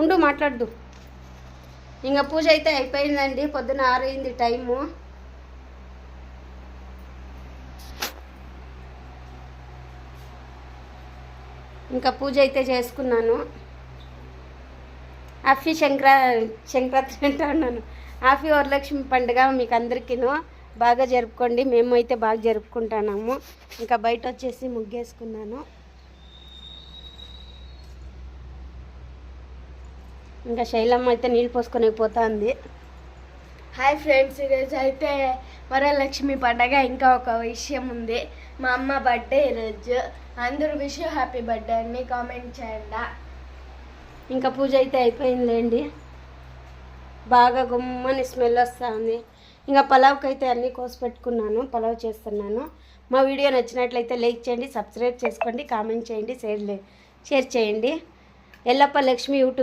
ఉండు మాట్లాడదు. ఇంకా పూజ అయితే అయిపోయిందండి. పొద్దున 6 అయింది టైము. ఇంకా పూజ అయితే చేసుకున్నాను. హ్యాపీ సంక్రాంతి అంటా ఉన్నాను. హ్యాపీ వరలక్ష్మి పండుగ మీకు అందరికీను బాగా జరుపుకోండి. మేము అయితే బాగా జరుపుకుంటున్నాము. ఇంకా బయట వచ్చేసి ముగ్గేసుకున్నాను. ఇంకా శైలమ్మ అయితే నీళ్ళు పోసుకొని పోతుంది. హాయ్ ఫ్రెండ్స్, ఈరోజు అయితే వరలక్ష్మి పండగ. ఇంకా ఒక విషయం ఉంది. మా అమ్మ బర్త్డే ఈరోజు. అందరూ విష్ హ్యాపీ బర్త్డే అని కామెంట్ చేయండి. ఇంకా పూజ అయితే అయిపోయిందండి. బాగా గుమ్మని స్మెల్ వస్తుంది. ఇంకా పలావ్కి అయితే అన్నీ కోసి పెట్టుకున్నాను. పలావ్ చేస్తున్నాను. మా వీడియో నచ్చినట్లయితే లైక్ చేయండి, సబ్స్క్రైబ్ చేసుకోండి, కామెంట్ చేయండి, షేర్ చేయండి. ఎల్లప్ప లక్ష్మి యూట్యూబ్